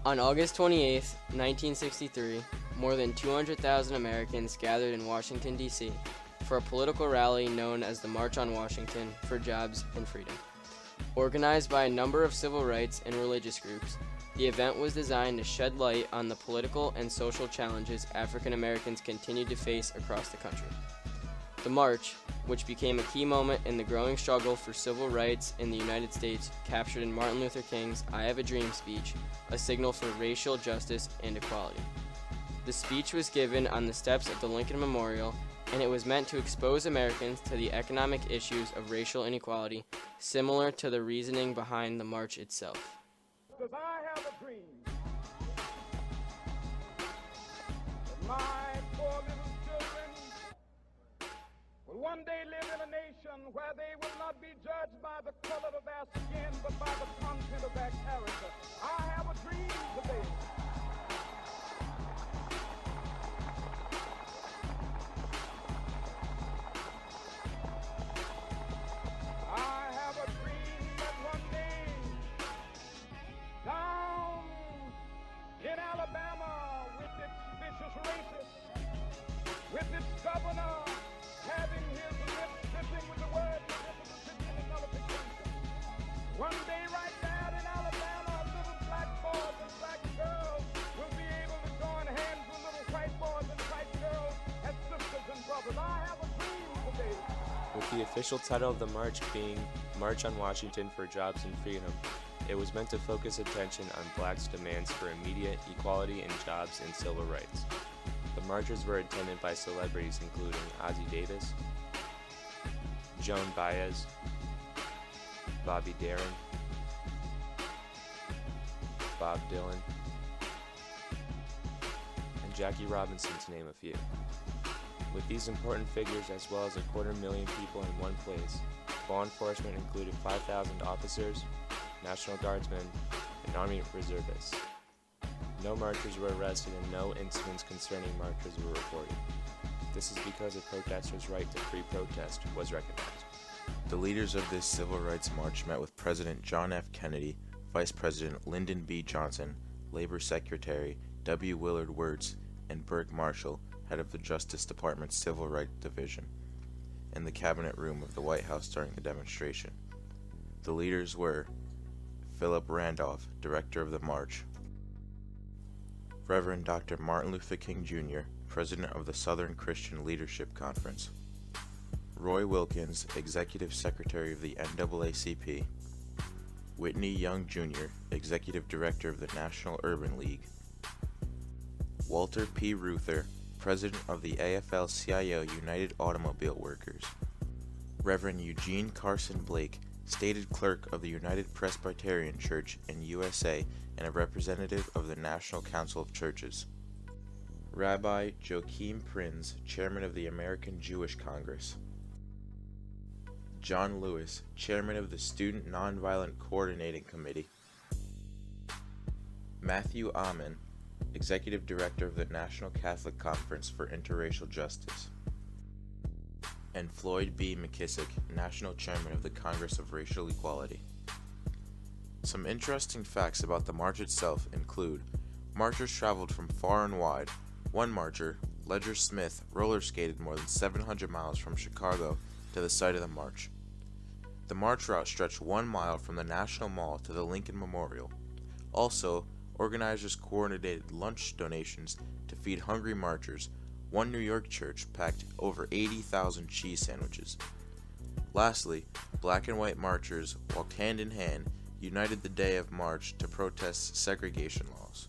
On August 28, 1963, more than 200,000 Americans gathered in Washington, D.C. for a political rally known as the March on Washington for Jobs and Freedom. Organized by a number of civil rights and religious groups, the event was designed to shed light on the political and social challenges African Americans continued to face across the country. The march, which became a key moment in the growing struggle for civil rights in the United States, captured in Martin Luther King's I Have a Dream speech, a signal for racial justice and equality. The speech was given on the steps of the Lincoln Memorial, and it was meant to expose Americans to the economic issues of racial inequality, similar to the reasoning behind the march itself. Because I have a dream that my poor little children will one day live in a nation where they will not be judged by the color of their skin, but by the content of their character. I have a dream today. I have a dream that one day, down in Alabama, with its vicious racists, with its governor having his lips dripping with the word Mississippi and nullification. One day right there in Alabama, little black boys and black girls will be able to join hands with little white boys and white girls as sisters and brothers. I have a dream today. With the official title of the march being March on Washington for Jobs and Freedom, it was meant to focus attention on blacks' demands for immediate equality in jobs and civil rights. The marchers were attended by celebrities including Ozzie Davis, Joan Baez, Bobby Darin, Bob Dylan, and Jackie Robinson, to name a few. With these important figures, as well as 250,000 people in one place, law enforcement included 5,000 officers, National Guardsmen, and Army reservists. No marchers were arrested and no incidents concerning marchers were reported. This is because a protester's right to free protest was recognized. The leaders of this civil rights march met with President John F. Kennedy, Vice President Lyndon B. Johnson, Labor Secretary W. Willard Wirtz, and Burke Marshall, head of the Justice Department's Civil Rights Division, in the Cabinet Room of the White House during the demonstration. The leaders were Philip Randolph, Director of the March, Reverend Dr. Martin Luther King Jr., President of the Southern Christian Leadership Conference, Roy Wilkins, Executive Secretary of the NAACP, Whitney Young Jr., Executive Director of the National Urban League, Walter P. Reuther, President of the AFL-CIO United Automobile Workers, Reverend Eugene Carson Blake, Stated Clerk of the United Presbyterian Church in USA and a representative of the National Council of Churches, Rabbi Joachim Prinz, Chairman of the American Jewish Congress, John Lewis, Chairman of the Student Nonviolent Coordinating Committee, Matthew Amen, Executive Director of the National Catholic Conference for Interracial Justice, and Floyd B. McKissick, National Chairman of the Congress of Racial Equality. Some interesting facts about the march itself include marchers traveled from far and wide. One marcher, Ledger Smith, roller skated more than 700 miles from Chicago to the site of the march. The march route stretched 1 mile from the National Mall to the Lincoln Memorial. Also, organizers coordinated lunch donations to feed hungry marchers. One New York church packed over 80,000 cheese sandwiches. Lastly, black and white marchers walked hand in hand, united the day of march to protest segregation laws.